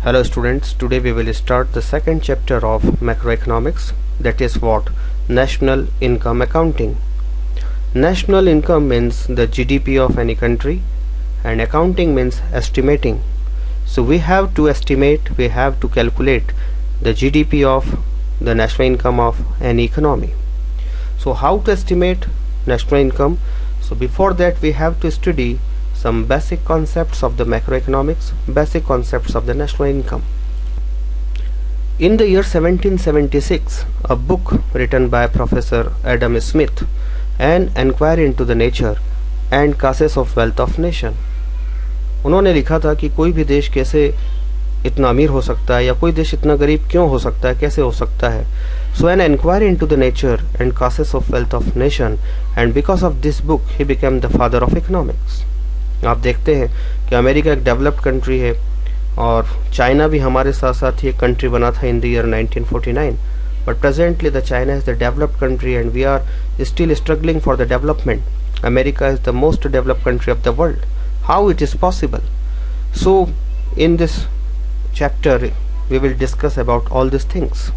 Hello students, today we will start the second chapter of macroeconomics, that is what? National income accounting. National income means the GDP of any country and accounting means estimating. So we have to estimate, we have to calculate the GDP of the national income of any economy. So how to estimate national income? So before that we have to study some basic concepts of the macroeconomics, basic concepts of the national income. In the year 1776, a book written by Professor Adam Smith, An Enquiry into the Nature and Causes of Wealth of Nation, उन्होंने लिखा था कि कोई भी देश कैसे इतना अमीर हो सकता है या कोई देश इतना गरीब क्यों हो सकता है, कैसे हो सकता है. So an inquiry into the nature and causes of wealth of nation, and because of this book he became the father of economics. आप देखते हैं कि अमेरिका एक डेवलप्ड कंट्री है और चाइना भी हमारे साथ साथ ही एक कंट्री बना था in the year 1949, but presently the China is the developed country and we are still struggling for the development. America is the most developed country of the world. How it is possible? So in this chapter we will discuss about all this things.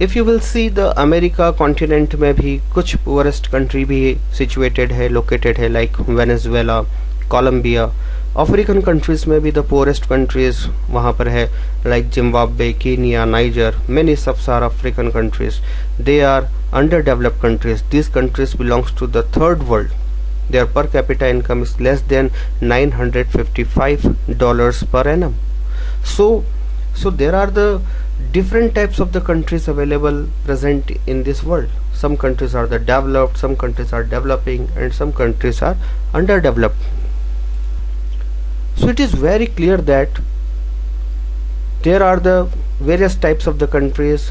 If you will see the America continent में भी कुछ poorest country भी situated है, located है, like Venezuela, Colombia. African countries में भी the poorest countries वहाँ पर है, like Zimbabwe, Kenya, Niger, many sub Saharan African countries. They are under developed countries. This countries belongs to the third world. Their per capita income is less than $955 per annum. So there are the different types of the countries available present in this world. Some countries are the developed, some countries are developing, and some countries are underdeveloped. So it is very clear that there are the various types of the countries.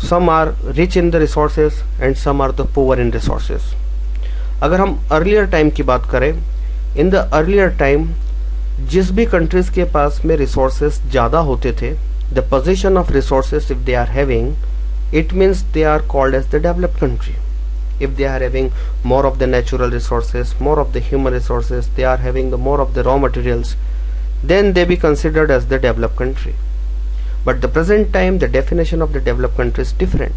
Some are rich in the resources and some are the poor in resources. अगर हम earlier time की बात करें, in the earlier time जिस भी countries के पास में resources ज़्यादा होते थे, the possession of resources if they are having, it means they are called as the developed country. If they are having more of the natural resources, more of the human resources, they are having the more of the raw materials, then they be considered as the developed country. But the present time the definition of the developed country is different.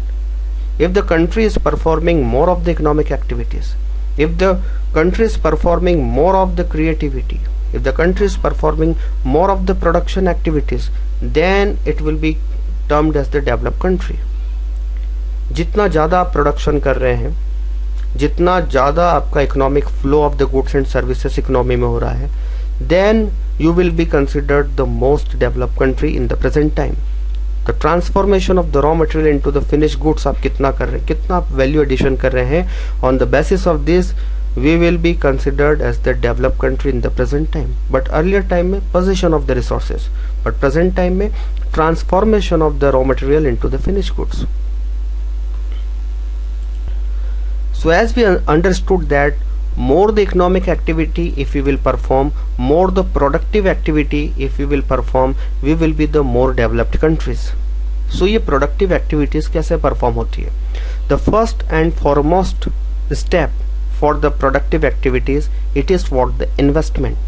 If the country is performing more of the economic activities, if the country is performing more of the creativity, if the country is performing more of the production activities, then it will be termed as the developed country. जितना ज़्यादा आप production कर रहे हैं, जितना ज़्यादा आपका economic flow of the goods and services economy में हो रहा है, then you will be considered the most developed country in the present time. The transformation of the raw material into the finished goods आप कितना कर रहे हैं, कितना आप वैल्यू एडिशन कर रहे हैं, on the basis of this we will be considered as the developed country in the present time. But earlier time में possession of the resources, but present time में transformation of the raw material into the finished goods. So as we understood that more the economic activity if we will perform, more the productive activity if we will perform, we will be the more developed countries. So ये productive activities कैसे perform होती है? The first and foremost step for the productive activities, it is what? The investment.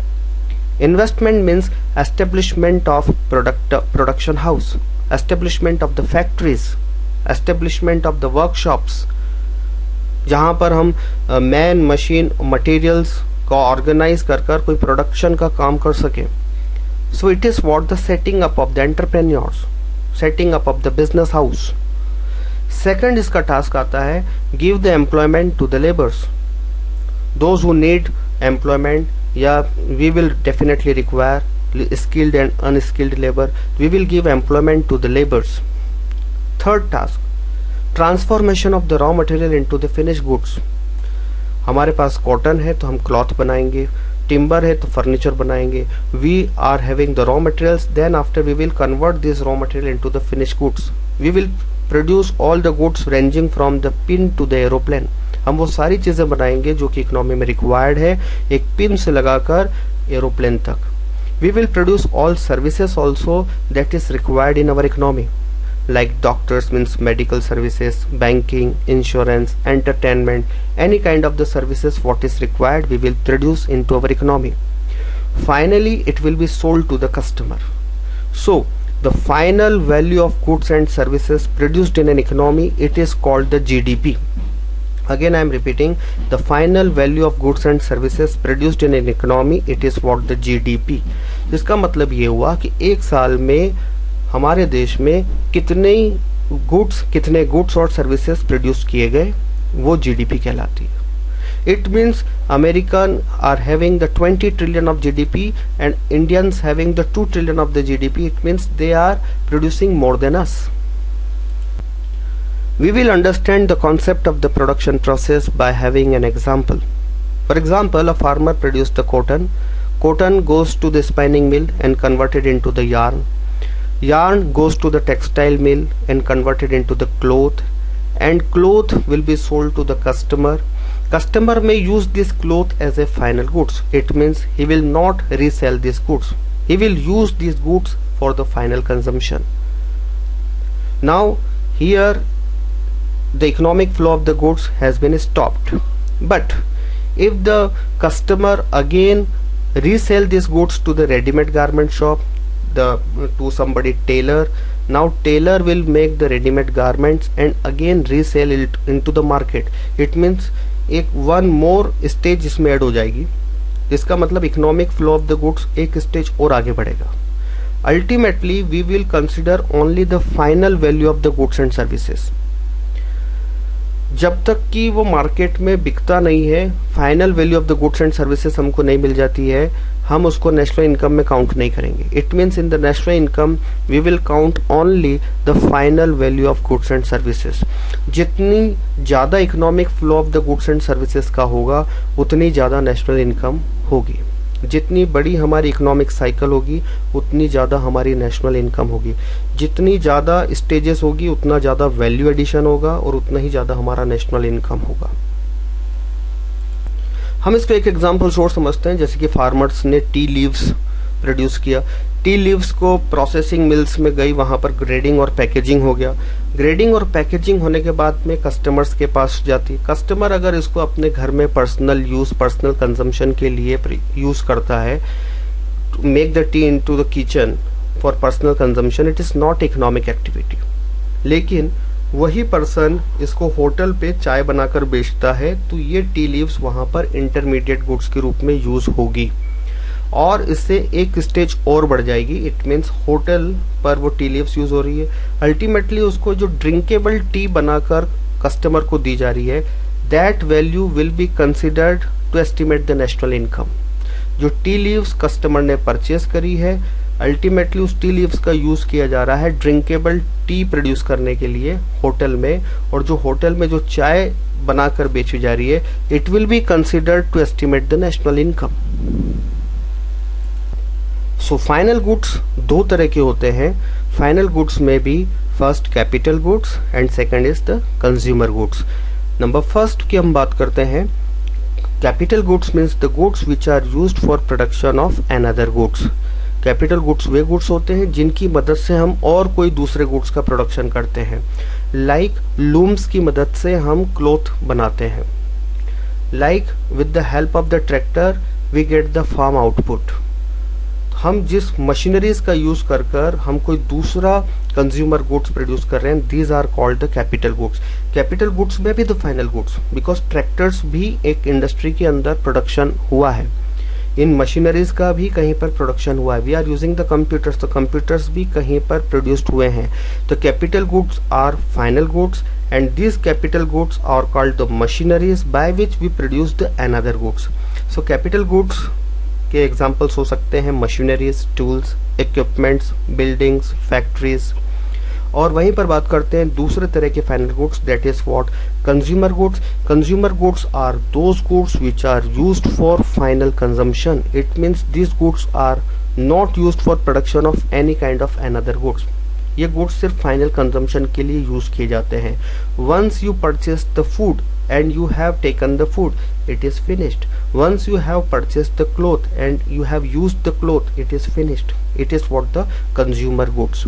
Investment means establishment of production house, establishment of the factories, establishment of the workshops, जहाँ पर हम man, machine, materials को organise कर कोई production का काम कर सके. So it is what? The setting up of the entrepreneurs, setting up of the business house. Second इसका टास्क आता है give the employment to the labours, those who need employment, या we will definitely require skilled and unskilled labor, we will give employment to the laborers. Third task, transformation of the raw material into the finished goods. हमारे पास cotton है तो हम cloth बनाएंगे, timber है तो furniture बनाएंगे. We are having the raw materials, then after we will convert this raw material into the finished goods. We will produce all the goods ranging from the pin to the aeroplane. हम वो सारी चीज़ें बनाएंगे जो कि economy में required है, एक पिन से लगाकर एरोप्लेन तक. We will produce all services also that is required in our economy, like doctors means medical services, banking, insurance, entertainment, any kind of the services what is required we will produce into our economy. finally it will be sold to the customer. So the final value of goods and services produced in an economy, it is called the GDP. Again I am repeating, the final value of goods and services produced in an economy, it is what the GDP. इसका मतलब ये हुआ कि एक साल में हमारे देश में कितने गुड्स और सर्विसेज प्रोड्यूस किए गए, वो जीडीपी कहलाती है. It means American are having the 20 trillion of GDP and Indians having the 2 trillion of the GDP. It means they are producing more than us. We will understand the concept of the production process by having an example. For example, a farmer produced the cotton. Cotton goes to the spinning mill and converted into the yarn. Yarn goes to the textile mill and converted into the cloth, and cloth will be sold to the customer. Customer may use this cloth as a final goods. It means he will not resell these goods. He will use these goods for the final consumption. Now here the economic flow of the goods has been stopped. But if the customer again resell these goods to the ready-made garment shop, to somebody tailor, now tailor will make the ready-made garments and again resell it into the market. It means एक one more stage इसमें add हो जाएगी. इसका मतलब economic flow of the goods एक stage और आगे बढ़ेगा. Ultimately we will consider only the final value of the goods and services. जब तक कि वो मार्केट में बिकता नहीं है, final value of the goods and services हमको नहीं मिल जाती है, हम उसको नेशनल इनकम में काउंट नहीं करेंगे. It means in the national income we will count only the final value of goods and services. जितनी ज़्यादा economic flow of the goods and services का होगा, उतनी ज़्यादा नेशनल इनकम होगी. जितनी बड़ी हमारी इकोनॉमिक साइकिल होगी, उतनी ज़्यादा हमारी नेशनल इनकम होगी. जितनी ज़्यादा स्टेजेस होगी, उतना ज़्यादा वैल्यू एडिशन होगा और उतना ही ज़्यादा हमारा नेशनल इनकम होगा. हम इसको एक एग्जांपल सोर्स समझते हैं. जैसे कि फार्मर्स ने टी लीव्स प्रोड्यूस किया. टी लीव्स को प्रोसेसिंग मिल्स में गई, वहाँ पर ग्रेडिंग और पैकेजिंग हो गया. ग्रेडिंग और पैकेजिंग होने के बाद में कस्टमर्स के पास जाती. कस्टमर अगर इसको अपने घर में पर्सनल यूज़, पर्सनल कंजम्पशन के लिए यूज़ करता है, make the T into the kitchen for personal consumption, it is not economic activity. लेकिन वही पर्सन इसको होटल पे चाय बनाकर बेचता है, तो ये टी लीव्स वहाँ पर इंटरमीडिएट गुड्स के रूप में यूज़ होगी और इससे एक स्टेज और बढ़ जाएगी. इट मीन्स होटल पर वो टी लीव्स यूज़ हो रही है, अल्टीमेटली उसको जो ड्रिंकेबल टी बनाकर कस्टमर को दी जा रही है, that value will be considered to estimate the national income. जो टी लीव्स कस्टमर ने परचेज करी है, अल्टीमेटली उस टी लीव्स का यूज़ किया जा रहा है ड्रिंकेबल टी प्रोड्यूस करने के लिए होटल में, और जो होटल में जो चाय बनाकर बेची जा रही है, it will be considered to estimate the national income. So final goods दो तरह के होते हैं. फाइनल गुड्स में भी first capital goods and second is the consumer goods. Number first की हम बात करते हैं. Capital goods means the goods which are used for production of another goods. Capital goods वे गुड्स होते हैं जिनकी मदद से हम और कोई दूसरे गुड्स का प्रोडक्शन करते हैं. लाइक लूम्स की मदद से हम क्लॉथ बनाते हैं. Like with the help of the tractor we get the farm output. हम जिस मशीनरीज का यूज कर कर हम कोई दूसरा कंज्यूमर गुड्स प्रोड्यूस कर रहे हैं, these are called the capital goods. Capital goods में भी the final goods, because tractors भी एक इंडस्ट्री के अंदर प्रोडक्शन हुआ है. इन मशीनरीज का भी कहीं पर प्रोडक्शन हुआ है. We are using the computers, तो कंप्यूटर्स भी कहीं पर प्रोड्यूस्ड हुए हैं. तो capital goods are final goods and these capital goods are called the machineries by which we produce the another goods. So capital goods के एग्जाम्पल्स हो सकते हैं machineries, tools, equipments, buildings, factories. और वहीं पर बात करते हैं दूसरे तरह के final goods, that is what consumer goods. Consumer goods are those goods which are used for final consumption. It means this goods are not used for production of any kind of another goods. ये goods सिर्फ final consumption के लिए use किए जाते हैं. Once you purchase the food and you have taken the food, it is finished. Once you have purchased the cloth and you have used the cloth, it is finished. It is what the consumer goods.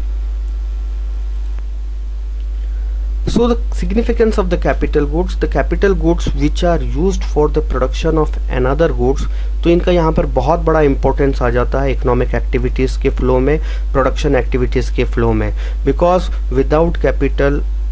So the significance of the capital goods which are used for the production of another goods, तो इनका यहाँ पर बहुत बड़ा importance आ जाता है economic activities के flow में, प्रोडक्शन एक्टिविटीज़ के फ्लो में, because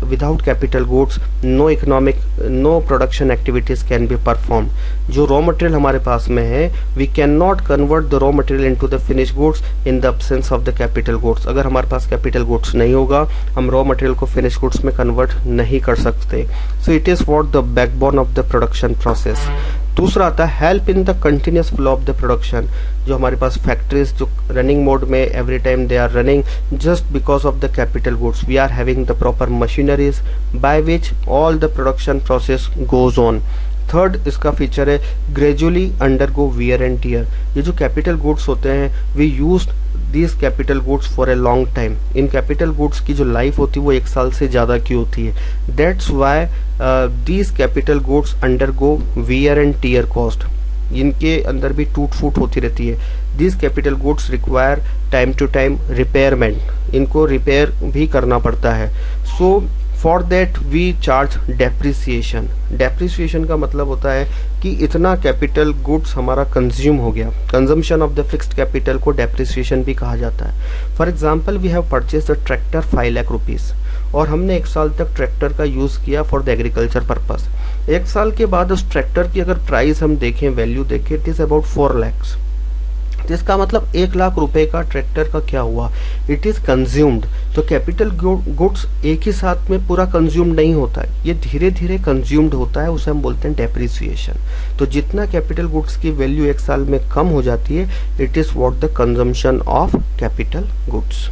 without capital goods no production activities can be performed। जो रॉ मटेरियल हमारे पास में है, we cannot convert the raw material into the finished goods in the absence of the capital goods। अगर हमारे पास capital goods नहीं होगा, हम raw material को finished goods में कन्वर्ट नहीं कर सकते। So it is what the backbone of the production process। दूसरा आता है help in the continuous flow of the production. जो हमारे पास फैक्ट्रीज जो रनिंग मोड में every time they are running just because of the capital goods, we are having the proper machineries by which all the production process goes on. Third इसका feature है gradually undergo wear and tear. ये जो कैपिटल गुड्स होते हैं, we use these capital goods for a long time. In capital goods की जो लाइफ होती है वो 1 साल से ज़्यादा की होती है। That's why these capital goods undergo wear and tear cost. इनके अंदर भी टूट फूट होती रहती है। These capital goods require time to time repairment, इनको रिपेयर भी करना पड़ता है। So for that we charge depreciation. Depreciation का मतलब होता है कि इतना कैपिटल गुड्स हमारा कंज्यूम हो गया। Consumption of the fixed capital को डेप्रिसिएशन भी कहा जाता है। For example we have purchase the tractor 5 lakh rupees और हमने 1 साल तक ट्रैक्टर का यूज़ किया फॉर द एग्रीकल्चर पर्पस। 1 साल के बाद उस ट्रैक्टर की अगर प्राइस हम देखें, वैल्यू देखें, इट इज़ अबाउट 4 lakhs। तो इसका मतलब 1 लाख रुपए का ट्रैक्टर का क्या हुआ, इट इज कंज्यूम्ड। तो कैपिटल गुड्स एक ही साथ में पूरा कंज्यूम नहीं होता है, ये धीरे धीरे कंज्यूम्ड होता है, उसे हम बोलते हैं डेप्रिसिएशन। तो जितना कैपिटल गुड्स की वैल्यू 1 साल में कम हो जाती है, it is what the consumption of capital goods.